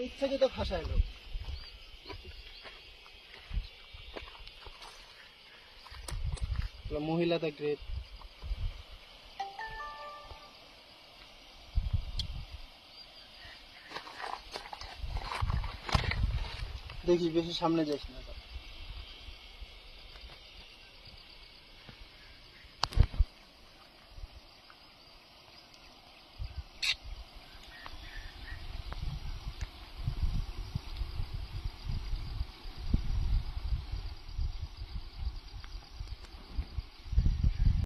ইচ্ছাকৃত ফাঁসাইলো। মহিলাটা গ্রেট। দেখিস বেশি সামনে যাস না।